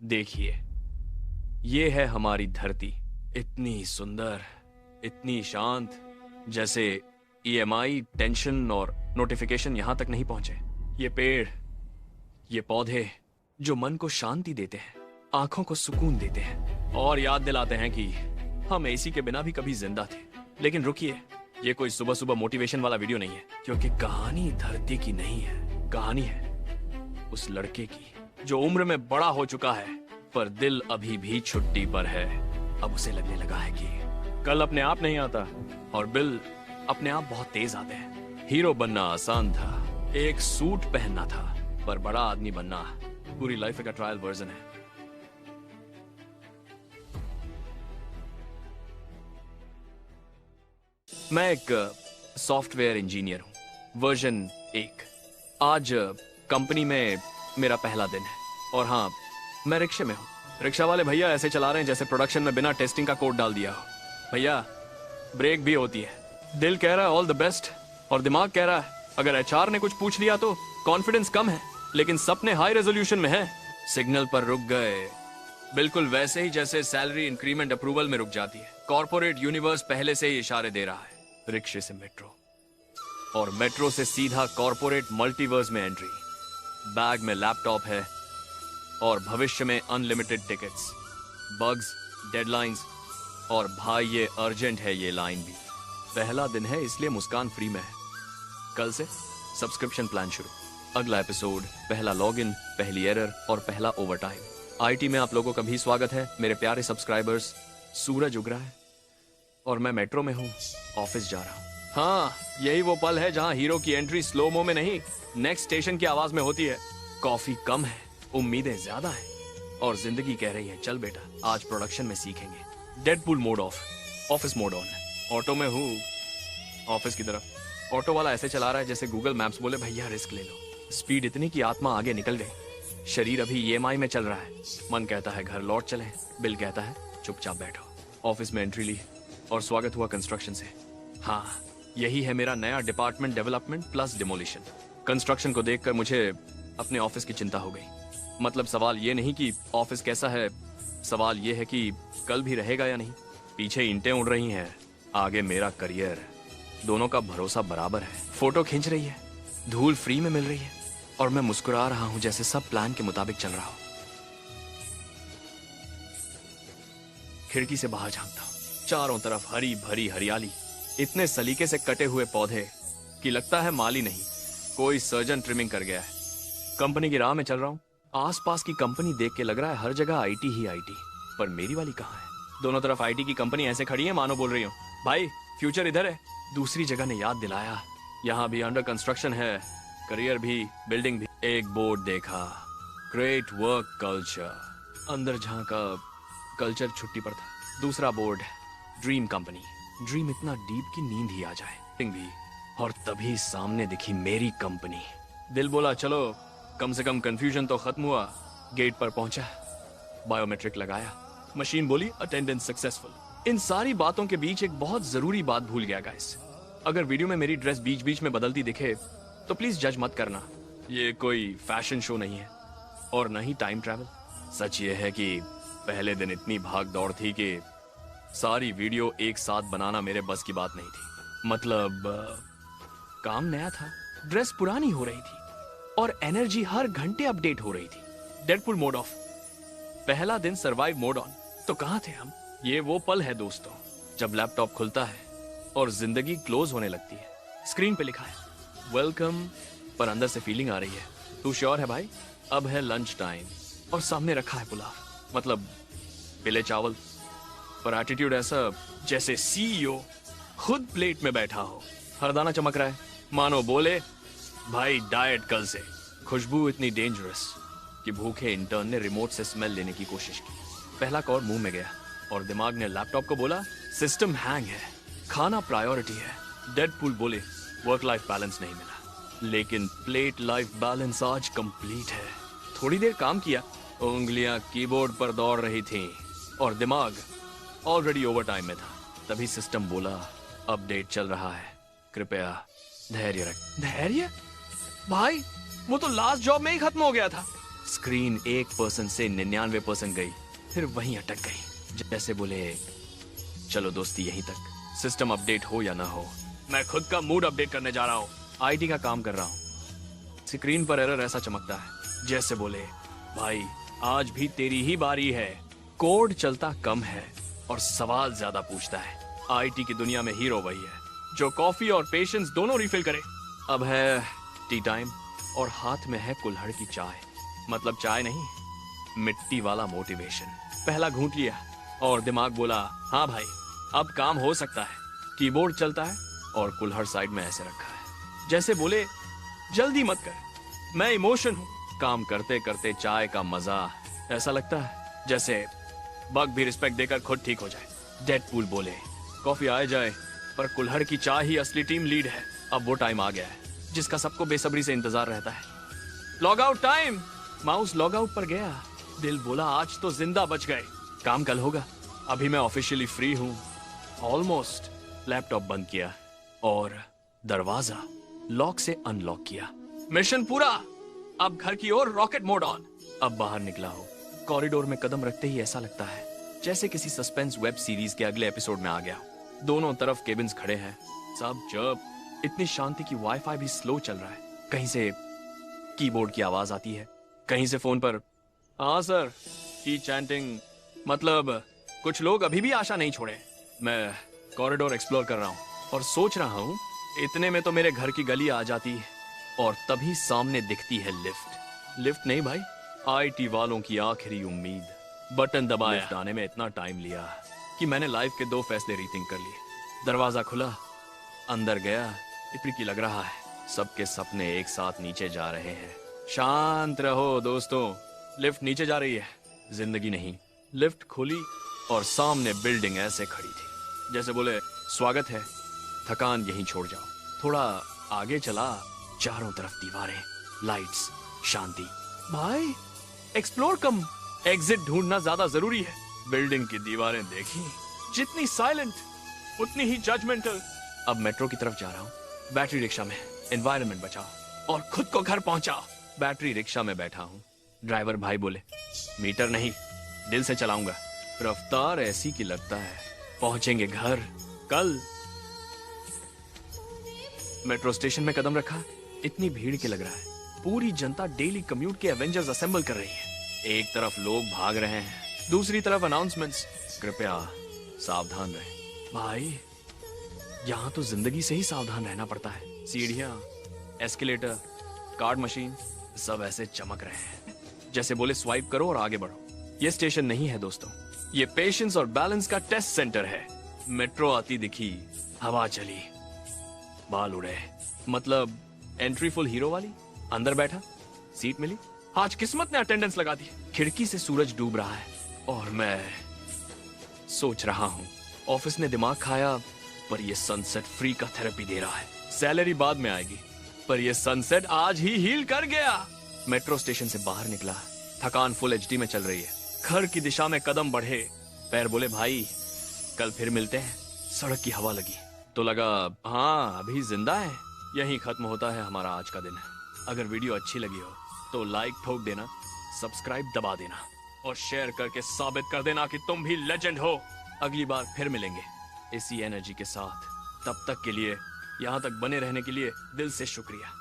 देखिए, ये है हमारी धरती, इतनी सुंदर, इतनी शांत, जैसे ईएमआई, टेंशन और नोटिफिकेशन यहां तक नहीं पहुंचे। ये पेड़, ये पौधे जो मन को शांति देते हैं, आंखों को सुकून देते हैं और याद दिलाते हैं कि हम एसी के बिना भी कभी जिंदा थे। लेकिन रुकिए, ये कोई सुबह सुबह मोटिवेशन वाला वीडियो नहीं है, क्योंकि कहानी धरती की नहीं है, कहानी है उस लड़के की जो उम्र में बड़ा हो चुका है पर दिल अभी भी छुट्टी पर है। अब उसे लगने लगा है कि कल अपने आप नहीं आता और बिल अपने आप बहुत तेज आते हैं। हीरो बनना आसान था, एक सूट पहनना था, पर बड़ा आदमी बनना पूरी लाइफ का ट्रायल वर्जन है। मैं एक सॉफ्टवेयर इंजीनियर हूं, वर्जन 1। आज कंपनी में मेरा पहला दिन है और हाँ, मैं रिक्शे में हूँ। रिक्शा वाले भैया ऐसे चला रहे हैं जैसे प्रोडक्शन में बिना टेस्टिंग का कोड डाल दिया हो। भैया, ब्रेक भी होती है। दिल कह रहा है ऑल द बेस्ट और दिमाग कह रहा है अगर एचआर ने कुछ पूछ लिया तो। कॉन्फिडेंस कम है लेकिन सपने हाई रेजोल्यूशन में है। सिग्नल पर रुक गए, बिल्कुल वैसे ही जैसे सैलरी इंक्रीमेंट अप्रूवल में रुक जाती है। कॉर्पोरेट यूनिवर्स पहले से ही इशारे दे रहा है। रिक्शे से मेट्रो और मेट्रो से सीधा कॉर्पोरेट मल्टीवर्स में एंट्री। बैग में लैपटॉप है और भविष्य में अनलिमिटेड टिकट्स, बग्स, डेडलाइंस और भाई ये अर्जेंट है ये लाइन भी। पहला दिन है इसलिए मुस्कान फ्री में है। कल से सब्सक्रिप्शन प्लान शुरू। अगला एपिसोड, पहला लॉगिन, पहली एरर और पहला ओवरटाइम। आईटी में आप लोगों का भी स्वागत है मेरे प्यारे सब्सक्राइबर्स। सूरज उग रहा है और मैं मेट्रो में हूँ, ऑफिस जा रहा हूँ। हाँ, यही वो पल है जहाँ हीरो की एंट्री स्लो मो में नहीं, नेक्स्ट स्टेशन की आवाज में होती है। कॉफी कम है, उम्मीदें ज्यादा हैं और जिंदगी कह रही है चल बेटा, आज प्रोडक्शन में सीखेंगे। Deadpool mode of, office mode on. Auto में हूँ, ऑफिस की तरफ। ऑटो वाला ऐसे चला रहा है जैसे गूगल मैप्स बोले भैया रिस्क ले लो। स्पीड इतनी कि आत्मा आगे निकल गई। शरीर अभी ईएमआई में चल रहा है। मन कहता है घर लौट चले, बिल कहता है चुपचाप बैठो। ऑफिस में एंट्री ली और स्वागत हुआ कंस्ट्रक्शन से। हाँ, यही है मेरा नया department, development plus demolition. Construction को देखकर मुझे अपने ऑफिस की चिंता हो गई। मतलब सवाल ये नहीं कि ऑफिस कैसा है, सवाल ये है कि कल भी रहेगा या नहीं। पीछे ईंटें उड़ रही हैं, आगे मेरा करियर। दोनों का भरोसा बराबर है। फोटो खींच रही है, धूल फ्री में मिल रही है और मैं मुस्कुरा रहा हूं जैसे सब प्लान के मुताबिक चल रहा हो। खिड़की से बाहर झांकता हूं, चारों तरफ हरी भरी हरियाली, इतने सलीके से कटे हुए पौधे कि लगता है माली नहीं, कोई सर्जन ट्रिमिंग कर गया है। कंपनी की राह में चल रहा हूँ। आसपास की कंपनी देख के लग रहा है हर जगह आईटी ही आईटी, पर मेरी वाली कहाँ है। दोनों तरफ आईटी की कंपनी ऐसे खड़ी है मानो बोल रही हूँ भाई फ्यूचर इधर है। दूसरी जगह ने याद दिलाया यहाँ भी अंडर कंस्ट्रक्शन है, करियर भी, बिल्डिंग भी। एक बोर्ड देखा, ग्रेट वर्क कल्चर। अंदर झांका, कल्चर छुट्टी पर था। दूसरा बोर्ड, ड्रीम कंपनी। ड्रीम इतना डीप कि नींद ही आ जाए। भी, और तभी सामने दिखी मेरी कंपनी। दिल बोला चलो कम से कम कंफ्यूजन तो खत्म हुआ। गेट पर पहुंचा, बायोमेट्रिक लगाया, मशीन बोली अटेंडेंस सक्सेसफुल। इन सारी बातों के बीच एक बहुत जरूरी बात भूल गया गाइस। अगर वीडियो में मेरी ड्रेस बीच बीच में बदलती दिखे तो प्लीज जज मत करना। ये कोई फैशन शो नहीं है और न ही टाइम ट्रैवल। सच ये है कि पहले दिन इतनी भाग दौड़ थी कि सारी वीडियो एक साथ बनाना मेरे बस की बात नहीं थी। मतलब काम नया था, ड्रेस पुरानी हो रही थी और एनर्जी हर घंटे अपडेट हो रही थी। डेडपूल मोड ऑफ, पहला दिन सरवाइव मोड ऑन। तो कहां थे हम। ये वो पल है दोस्तों जब लैपटॉप खुलता है और जिंदगी क्लोज होने लगती है। स्क्रीन पे लिखा है वेलकम, पर अंदर से फीलिंग आ रही है तू श्योर है भाई, अब है लंच टाइम। और सामने रखा है पुलाव, मतलब पीले चावल, पर एटीट्यूड ऐसा जैसे सीईओ खुद प्लेट में बैठा हो। हर दाना चमक रहा है मानो बोले भाई डाइट कल से। खुशबू इतनी डेंजरस कि भूखे इंटर्न ने रिमोट से स्मेल लेने की कोशिश की। पहला कॉर मुंह में गया और दिमाग ने लैपटॉप को बोला सिस्टम हैंग है, खाना प्रायोरिटी है। डेडपूल बोले वर्क लाइफ बैलेंस नहीं मिला, लेकिन प्लेट लाइफ बैलेंस आज कंप्लीट है। थोड़ी देर काम किया, उंगलियां कीबोर्ड पर दौड़ रही थीं और दिमाग ऑलरेडी ओवरटाइम में था। तभी सिस्टम बोला अपडेट चल रहा है, कृपया धैर्य रख। धैर्य भाई, वो तो लास्ट जॉब में ही खत्म हो गया था। स्क्रीन 1% से 99% गई, फिर वहीं अटक गई। जैसे बोले चलो दोस्ती यहीं तक, सिस्टम अपडेट हो या ना हो, मैं खुद का मूड अपडेट करने जा रहा हूँ। आईटी का काम कर रहा हूँ। स्क्रीन पर एरर ऐसा चमकता है जैसे बोले भाई आज भी तेरी ही बारी है। कोड चलता कम है और सवाल ज्यादा पूछता है। आईटी की दुनिया में हीरो वही है जो कॉफी और पेशेंस दोनों रिफिल करे। अब है टी टाइम और हाथ में है कुल्हड़ की चाय, मतलब चाय नहीं, मिट्टी वाला मोटिवेशन। पहला घूंट लिया और दिमाग बोला हाँ भाई अब काम हो सकता है। कीबोर्ड चलता है और कुल्हड़ साइड में ऐसे रखा है जैसे बोले जल्दी मत कर, मैं इमोशन हूँ। काम करते करते चाय का मजा ऐसा लगता है जैसे बग भी रिस्पेक्ट देकर खुद ठीक हो जाए। डेडपूल बोले कॉफी आए जाए पर कुल्हड़ की चाय ही असली टीम लीड है। अब वो टाइम आ गया है जिसका सबको बेसब्री से इंतजार रहता है। Log out time. Mouse log out पर गया, दिल बोला आज तो जिंदा बच गए, काम कल होगा। अभी मैं ऑफिशियली फ्री हूँ ऑलमोस्ट। लैपटॉप बंद किया और दरवाजा लॉक से अनलॉक किया। मिशन पूरा। अब घर की ओर रॉकेट मोड ऑन। अब बाहर निकला हो, कॉरिडोर में कदम रखते ही ऐसा लगता है जैसे किसी सस्पेंस वेब सीरीज के अगले एपिसोड में आ गया हो। दोनों तरफ केबिन्स खड़े हैं, सब चुप। इतनी शांति की वाईफाई भी स्लो चल रहा है। कहीं से कीबोर्ड की आवाज आती है, कहीं से फोन पर हाँ सर की चैंटिंग। मतलब कुछ लोग अभी भी आशा नहीं छोड़े। मैं कॉरिडोर एक्सप्लोर कर रहा हूँ और सोच रहा हूँ इतने में तो मेरे घर की गली आ जाती और तभी सामने दिखती है लिफ्ट। लिफ्ट नहीं भाई, आईटी वालों की आखिरी उम्मीद। बटन दबाया। लिफ्ट आने में इतना टाइम लिया कि मैंने लाइफ के 2 फैसले रीथिंक कर लिए। दरवाजा खुला, अंदर गया, इतनी की लग रहा है सबके सपने एक साथ नीचे जा रहे हैं। शांत रहो दोस्तों, लिफ्ट नीचे जा रही है, जिंदगी नहीं। लिफ्ट खुली और सामने बिल्डिंग ऐसे खड़ी थी जैसे बोले स्वागत है, थकान यहीं छोड़ जाओ। थोड़ा आगे चला, चारों तरफ दीवारें, लाइट्स, शांति। भाई एक्सप्लोर कम एग्जिट ढूंढना ज्यादा जरूरी है। बिल्डिंग की दीवारें देखी, जितनी साइलेंट उतनी ही जजमेंटल। अब मेट्रो की तरफ जा रहा हूँ, बैटरी रिक्शा में। एनवायरनमेंट बचाओ और खुद को घर पहुंचाओ। बैटरी रिक्शा में बैठा हूँ, ड्राइवर भाई बोले मीटर नहीं दिल से चलाऊंगा। रफ्तार ऐसी की लगता है पहुंचेंगे घर कल। मेट्रो स्टेशन में कदम रखा, इतनी भीड़ के लग रहा है पूरी जनता डेली कम्यूट के एवेंजर्स असेंबल कर रही है। एक तरफ लोग भाग रहे हैं, दूसरी तरफ अनाउंसमेंट्स, कृपया सावधान रहें। भाई यहाँ तो जिंदगी से ही सावधान रहना पड़ता है। सीढ़ियां, एस्केलेटर, कार्ड मशीन सब ऐसे चमक रहे हैं जैसे बोले स्वाइप करो और आगे बढ़ो। ये स्टेशन नहीं है दोस्तों, ये पेशेंस और बैलेंस का टेस्ट सेंटर है। मेट्रो आती दिखी, हवा चली, बाल उड़े, मतलब एंट्री फुल हीरो वाली। अंदर बैठा, सीट मिली, आज किस्मत ने अटेंडेंस लगा दी। खिड़की से सूरज डूब रहा है और मैं सोच रहा हूँ ऑफिस ने दिमाग खाया पर ये सनसेट फ्री का थेरेपी दे रहा है। सैलरी बाद में आएगी पर ये सनसेट आज ही हील कर गया। मेट्रो स्टेशन से बाहर निकला, थकान फुल एचडी में चल रही है। घर की दिशा में कदम बढ़े, पैर बोले भाई कल फिर मिलते हैं। सड़क की हवा लगी तो लगा हाँ अभी जिंदा है। यहीं खत्म होता है हमारा आज का दिन। अगर वीडियो अच्छी लगी हो तो लाइक ठोक देना, सब्सक्राइब दबा देना और शेयर करके साबित कर देना कि तुम भी लेजेंड हो। अगली बार फिर मिलेंगे इसी एनर्जी के साथ। तब तक के लिए यहाँ तक बने रहने के लिए दिल से शुक्रिया।